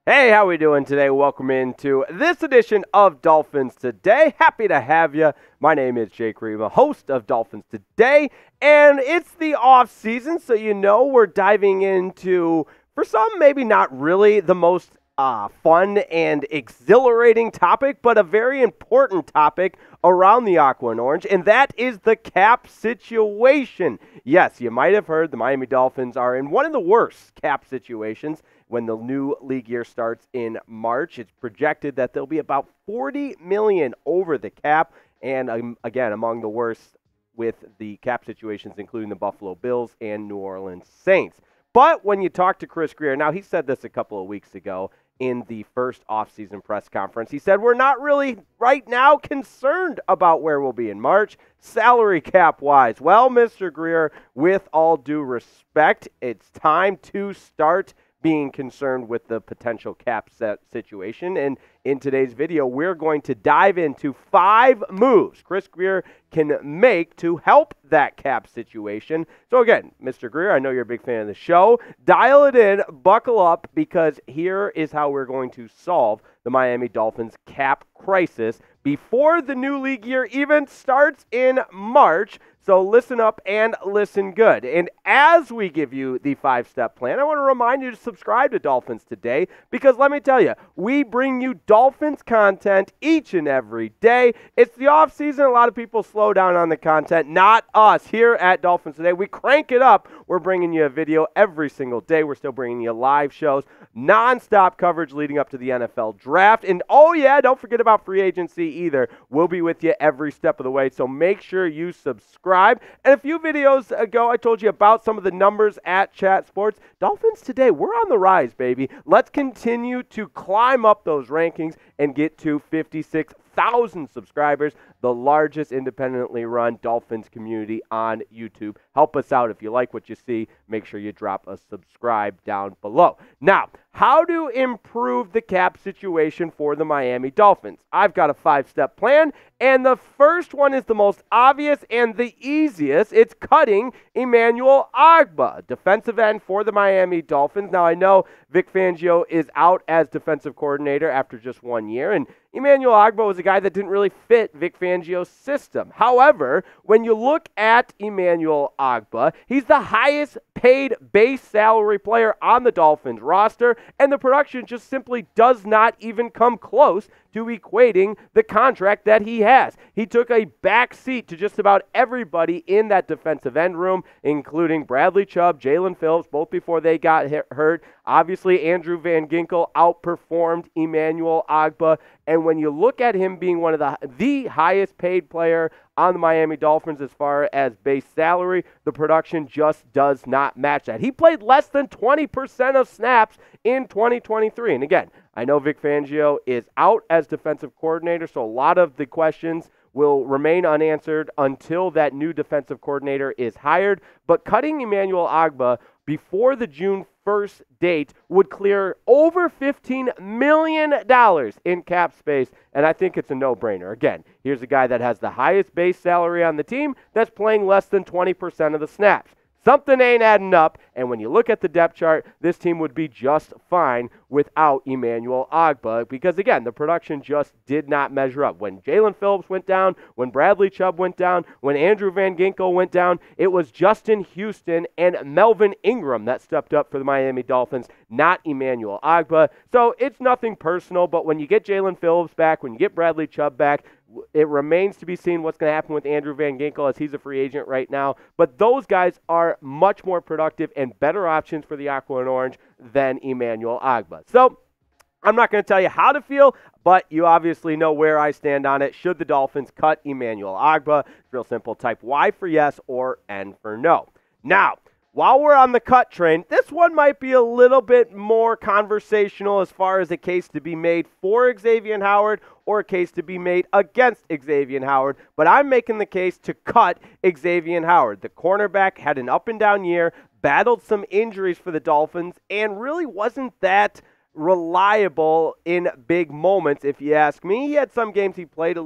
Hey, how we doing today? Welcome into this edition of Dolphins Today. Happy to have you. My name is Jake Riepma, host of Dolphins Today, and it's the off season, so we're diving into, for some, maybe not really the most fun and exhilarating topic, but a very important topic around the Aqua and Orange, and that is the cap situation. Yes, you might have heard the Miami Dolphins are in one of the worst cap situations. When the new league year starts in March, it's projected that there'll be about $40 million over the cap, and again, among the worst with the cap situations, including the Buffalo Bills and New Orleans Saints. But when you talk to Chris Grier, now he said this a couple of weeks ago in the first offseason press conference. He said, we're not really right now concerned about where we'll be in March, salary cap-wise. Well, Mr. Grier, with all due respect, it's time to start being concerned with the potential cap set situation. And in today's video, we're going to dive into 5 moves Chris Grier can make to help that cap situation. So again, Mr. Grier, I know you're a big fan of the show. Dial it in, buckle up, because here is how we're going to solve the Miami Dolphins cap crisis before the new league year even starts in March. So listen up and listen good. And as we give you the 5-step plan, I want to remind you to subscribe to Dolphins Today, because let me tell you, we bring you Dolphins content each and every day. It's the off season. A lot of people slow down on the content. Not us. Here at Dolphins Today, we crank it up. We're bringing you a video every single day. We're still bringing you live shows, non-stop coverage leading up to the NFL draft. And oh yeah, don't forget about free agency either. We'll be with you every step of the way. So make sure you subscribe. And a few videos ago, I told you about some of the numbers at Chat Sports. Dolphins Today, we're on the rise, baby. Let's continue to climb up those rankings and get to 56,000 subscribers, the largest independently run Dolphins community on YouTube. Help us out. If you like what you see, make sure you drop a subscribe down below. Now, how to improve the cap situation for the Miami Dolphins? I've got a 5-step plan, and the first one is the most obvious and the easiest. It's cutting Emmanuel Ogbah, defensive end for the Miami Dolphins. Now, I know Vic Fangio is out as defensive coordinator after just 1 year, and Emmanuel Ogbah was a guy that didn't really fit Vic Fangio's system. However, when you look at Emmanuel Ogbah, he's the highest paid base salary player on the Dolphins roster, and the production just simply does not even come close to equating the contract that he has. He took a back seat to just about everybody in that defensive end room, including Bradley Chubb, Jalen Phillips, both before they got hurt. Obviously, Andrew Van Ginkel outperformed Emmanuel Ogbah, and when you look at him being one of the highest paid player on the Miami Dolphins as far as base salary, the production just does not match that. He played less than 20% of snaps in 2023. And again, I know Vic Fangio is out as defensive coordinator, so a lot of the questions will remain unanswered until that new defensive coordinator is hired. But cutting Emmanuel Ogbah before the June 1st date would clear over $15 million in cap space, and I think it's a no-brainer. Again, here's a guy that has the highest base salary on the team that's playing less than 20% of the snaps. Something ain't adding up, and when you look at the depth chart, this team would be just fine without Emmanuel Ogbah, because again, the production just did not measure up. When Jalen Phillips went down, when Bradley Chubb went down, when Andrew Van Ginkel went down, it was Justin Houston and Melvin Ingram that stepped up for the Miami Dolphins, not Emmanuel Ogbah. So it's nothing personal, but when you get Jalen Phillips back, when you get Bradley Chubb back, it remains to be seen what's going to happen with Andrew Van Ginkel, as he's a free agent right now. But those guys are much more productive and better options for the Aqua and Orange than Emmanuel Ogbah. So I'm not going to tell you how to feel, but you obviously know where I stand on it. Should the Dolphins cut Emmanuel Ogbah? It's real simple. Type Y for yes or N for no. Now, while we're on the cut train, this one might be a little bit more conversational as far as a case to be made for Xavien Howard or a case to be made against Xavien Howard, but I'm making the case to cut Xavien Howard. The cornerback had an up-and-down year, battled some injuries for the Dolphins, and really wasn't that reliable in big moments, if you ask me. He had some games he played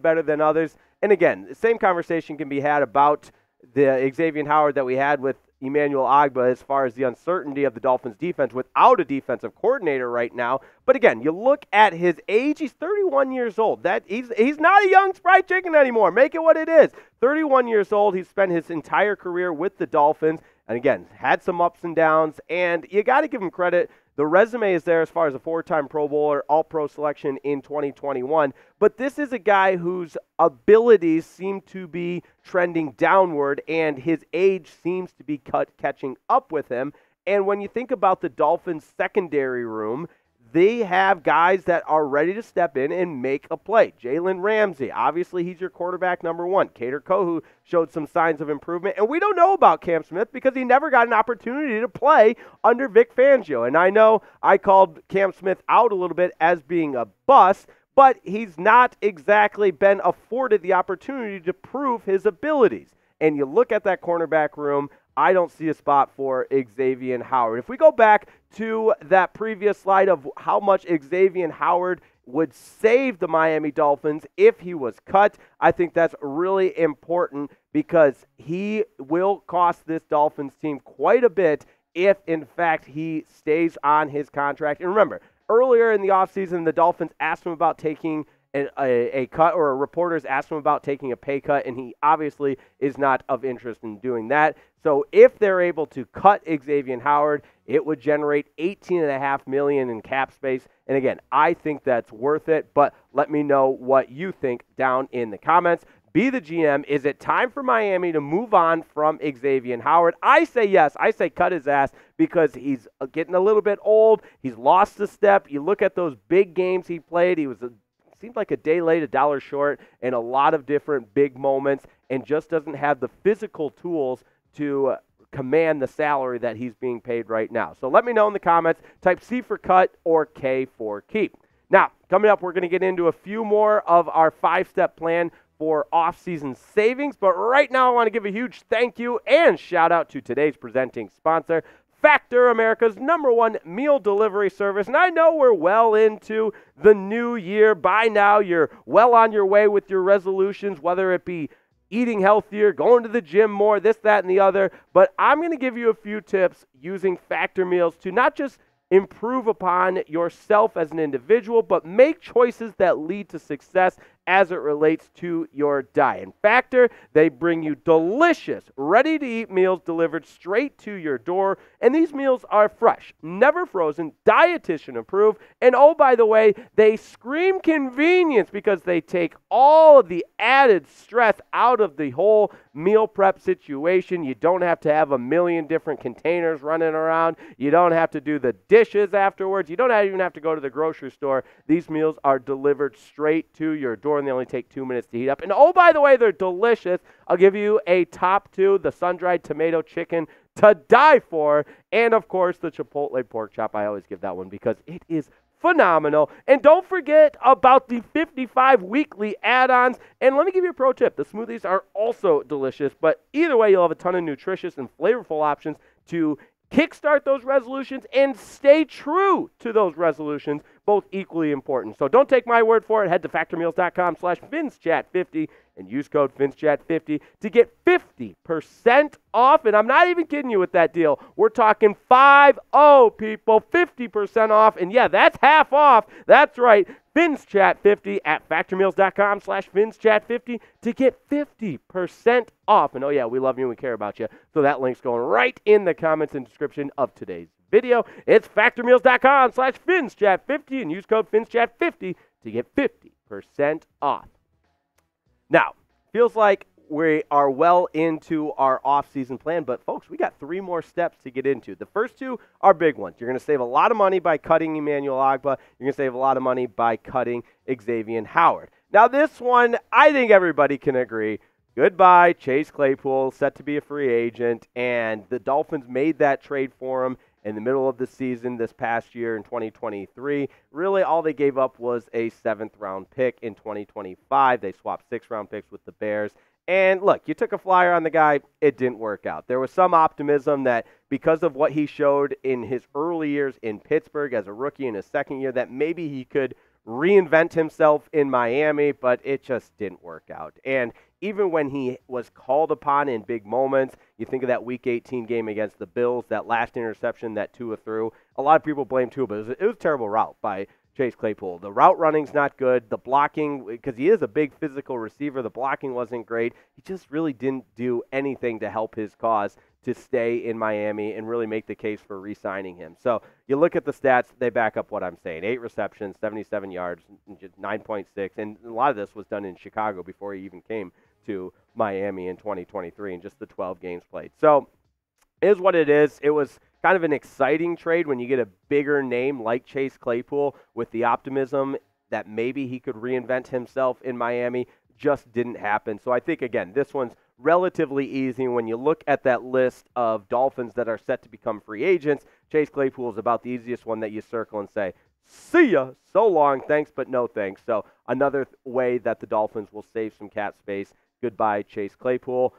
better than others, and again, the same conversation can be had about the Xavien Howard that we had with Emmanuel Ogbah as far as the uncertainty of the Dolphins defense without a defensive coordinator right now. But again, you look at his age, he's 31 years old. He's not a young spry chicken anymore. Make it what it is. 31 years old. He's spent his entire career with the Dolphins. And again, had some ups and downs. And you got to give him credit. The resume is there as far as a 4-time Pro Bowler, All-Pro selection in 2021. But this is a guy whose abilities seem to be trending downward, and his age seems to be catching up with him. And when you think about the Dolphins' secondary room, they have guys that are ready to step in and make a play. Jalen Ramsey, obviously he's your quarterback number one. Kader Kohou showed some signs of improvement. And we don't know about Cam Smith because he never got an opportunity to play under Vic Fangio. And I know I called Cam Smith out a little bit as being a bust, but he's not exactly been afforded the opportunity to prove his abilities. And you look at that cornerback room, I don't see a spot for Xavien Howard. If we go back to that previous slide of how much Xavien Howard would save the Miami Dolphins if he was cut, I think that's really important because he will cost this Dolphins team quite a bit if, in fact, he stays on his contract. And remember, earlier in the offseason, the Dolphins asked him about taking a cut, or reporters asked him about taking a pay cut, and he obviously is not of interest in doing that. So if they're able to cut Xavien Howard, it would generate $18.5 million in cap space. And again, I think that's worth it, but let me know what you think down in the comments. Be the GM. Is it time for Miami to move on from Xavien Howard? I say yes. I say cut his ass because he's getting a little bit old. He's lost a step. You look at those big games he played. He was seemed like a day late, a dollar short, and a lot of different big moments, and just doesn't have the physical tools to command the salary that he's being paid right now. So let me know in the comments. Type C for cut or K for keep. Now, coming up, we're going to get into a few more of our 5-step plan for off-season savings. But right now, I want to give a huge thank you and shout out to today's presenting sponsor, Factor, America's #1 meal delivery service. And I know we're well into the new year. By now, you're well on your way with your resolutions, whether it be eating healthier, going to the gym more, this, that, and the other. But I'm going to give you a few tips using Factor meals to not just improve upon yourself as an individual, but make choices that lead to success as it relates to your diet. In Factor, they bring you delicious, ready-to-eat meals delivered straight to your door, and these meals are fresh, never frozen, dietitian approved, and oh, by the way, they scream convenience because they take all of the added stress out of the whole meal prep situation. You don't have to have a million different containers running around. You don't have to do the dishes afterwards. You don't even have to go to the grocery store. These meals are delivered straight to your door, and they only take 2 minutes to heat up. And oh, by the way, they're delicious. I'll give you a top 2, the sun-dried tomato chicken to die for, and of course, the Chipotle pork chop. I always give that one because it is phenomenal. And don't forget about the 55 weekly add-ons. And let me give you a pro tip. The smoothies are also delicious, but either way, you'll have a ton of nutritious and flavorful options to kickstart those resolutions and stay true to those resolutions, both equally important. So don't take my word for it. Head to factormeals.com/FinzChat50 and use code FinzChat50 to get 50% off. And I'm not even kidding you with that deal. We're talking 50, people, 50% off. And yeah, that's half off. That's right. FinzChat50 at factormeals.com/FinzChat50 to get 50% off. And oh yeah, we love you and we care about you. So that link's going right in the comments and description of today's video. It's factormeals.com/FinzChat50 and use code FinzChat50 to get 50% off. Now, feels like we are well into our off-season plan, but folks, we got 3 more steps to get into. The first 2 are big ones. You're going to save a lot of money by cutting Emmanuel Ogbah. You're going to save a lot of money by cutting Xavien Howard. Now, this one, I think everybody can agree. Goodbye, Chase Claypool, set to be a free agent, and the Dolphins made that trade for him in the middle of the season this past year in 2023. Really, all they gave up was a 7th-round pick in 2025. They swapped 6th-round picks with the Bears. And look, you took a flyer on the guy. It didn't work out. There was some optimism that because of what he showed in his early years in Pittsburgh as a rookie in his second year, that maybe he could reinvent himself in Miami, but it just didn't work out. And even when he was called upon in big moments, you think of that Week 18 game against the Bills, that last interception that Tua threw. A lot of people blame Tua, but it was a terrible route by Chase Claypool. The route running's not good. The blocking, because he is a big physical receiver, the blocking wasn't great. He just really didn't do anything to help his cause to stay in Miami and really make the case for re-signing him. So you look at the stats, they back up what I'm saying. 8 receptions, 77 yards, 9.6, and a lot of this was done in Chicago before he even came to Miami in 2023 and just the 12 games played. So it is what it is. It was kind of an exciting trade when you get a bigger name like Chase Claypool with the optimism that maybe he could reinvent himself in Miami. Just didn't happen. So I think, again, this one's relatively easy. When you look at that list of Dolphins that are set to become free agents, Chase Claypool is about the easiest one that you circle and say, see ya, so long, thanks, but no thanks. So another way that the Dolphins will save some cap space. Goodbye, Chase Claypool.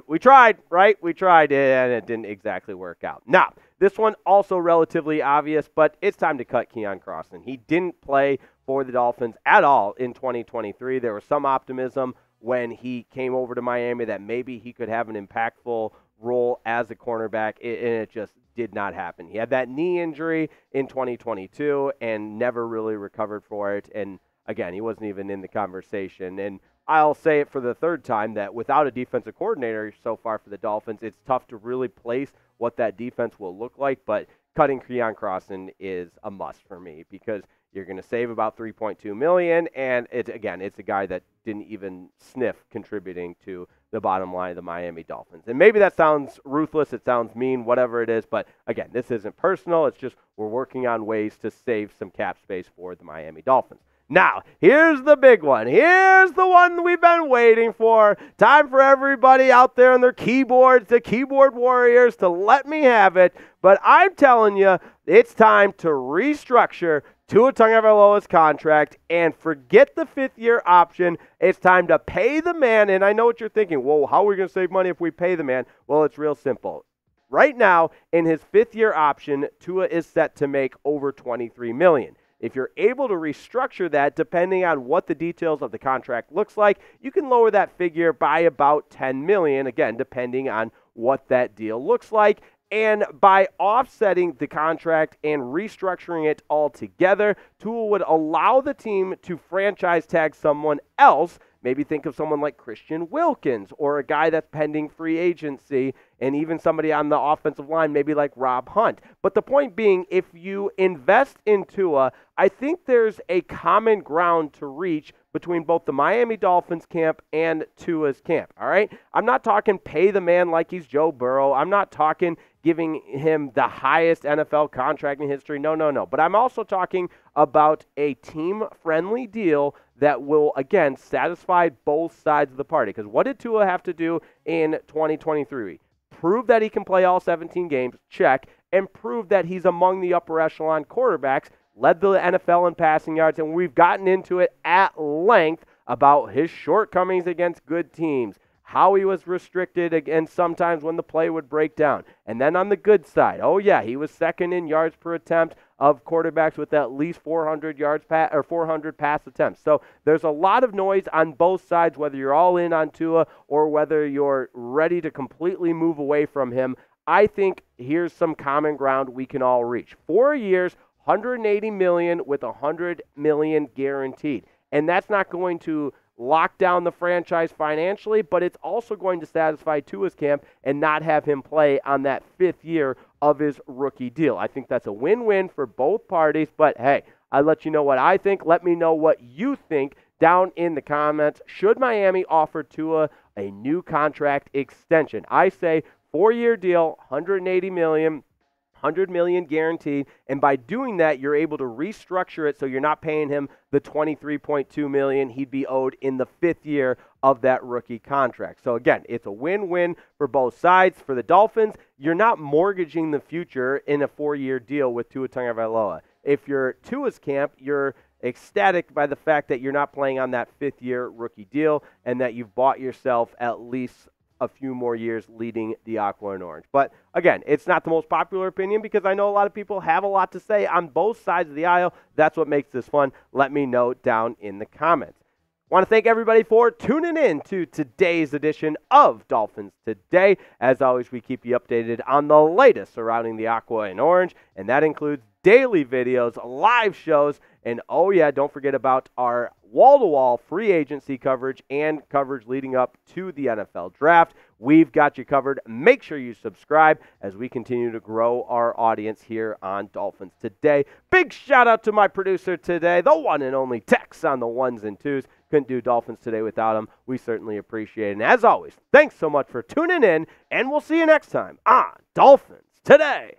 We tried, right? We tried, and it didn't exactly work out. Now, this one also relatively obvious, but it's time to cut Keion Crossen. He didn't play for the Dolphins at all in 2023. There was some optimism when he came over to Miami that maybe he could have an impactful role as a cornerback, and it just did not happen. He had that knee injury in 2022 and never really recovered for it, and again, he wasn't even in the conversation. And I'll say it for the third time that without a defensive coordinator so far for the Dolphins, it's tough to really place what that defense will look like, but cutting Keion Crossen is a must for me because you're going to save about $3.2 million, and it's a guy that didn't even sniff contributing to the bottom line of the Miami Dolphins. And maybe that sounds ruthless, it sounds mean, whatever it is, but again, this isn't personal. It's just we're working on ways to save some cap space for the Miami Dolphins. Now, here's the big one. Here's the one we've been waiting for. Time for everybody out there on their keyboards, the keyboard warriors, to let me have it. But I'm telling you, it's time to restructure Tua Tagovailoa's contract and forget the fifth-year option. It's time to pay the man. And I know what you're thinking. Well, how are we going to save money if we pay the man? Well, it's real simple. Right now, in his fifth-year option, Tua is set to make over $23 million. If you're able to restructure that, depending on what the details of the contract looks like, you can lower that figure by about $10 million, again, depending on what that deal looks like. And by offsetting the contract and restructuring it all together, Tua would allow the team to franchise tag someone else. Maybe think of someone like Christian Wilkins or a guy that's pending free agency, and even somebody on the offensive line, maybe like Rob Hunt. But the point being, if you invest in Tua, I think there's a common ground to reach between both the Miami Dolphins camp and Tua's camp, all right? I'm not talking pay the man like he's Joe Burrow. I'm not talking giving him the highest NFL contract in history. No. But I'm also talking about a team-friendly deal that will, again, satisfy both sides of the party. Because what did Tua have to do in 2023? Prove that he can play all 17 games, check, and prove that he's among the upper echelon quarterbacks, led the NFL in passing yards, and we've gotten into it at length about his shortcomings against good teams, how he was restricted against sometimes when the play would break down. And then on the good side, oh yeah, he was second in yards per attempt of quarterbacks with at least 400 pass attempts. So there's a lot of noise on both sides, whether you're all in on Tua or whether you're ready to completely move away from him. I think here's some common ground we can all reach. 4 years, $180 million with $100 million guaranteed. And that's not going to lock down the franchise financially, but it's also going to satisfy Tua's camp and not have him play on that fifth year of his rookie deal. I think that's a win-win for both parties, but hey, I let you know what I think. Let me know what you think down in the comments. Should Miami offer Tua a new contract extension? I say 4-year deal, $180 million. $100 million guaranteed, and by doing that, you're able to restructure it so you're not paying him the $23.2 million he'd be owed in the fifth year of that rookie contract. So again, it's a win-win for both sides. For the Dolphins, you're not mortgaging the future in a 4-year deal with Tua Tagovailoa. If you're Tua's camp, you're ecstatic by the fact that you're not playing on that fifth-year rookie deal and that you've bought yourself at least a few more years leading the Aqua and Orange. But again, it's not the most popular opinion because I know a lot of people have a lot to say on both sides of the aisle. That's what makes this fun. Let me know down in the comments. Want to thank everybody for tuning in to today's edition of Dolphins Today. As always, we keep you updated on the latest surrounding the Aqua and Orange, and that includes daily videos, live shows, and oh yeah, don't forget about our wall-to-wall free agency coverage and coverage leading up to the NFL Draft. We've got you covered. Make sure you subscribe as we continue to grow our audience here on Dolphins Today. Big shout out to my producer today, the one and only Tex on the ones and twos. Couldn't do Dolphins Today without him. We certainly appreciate it. And as always, thanks so much for tuning in, and we'll see you next time on Dolphins Today.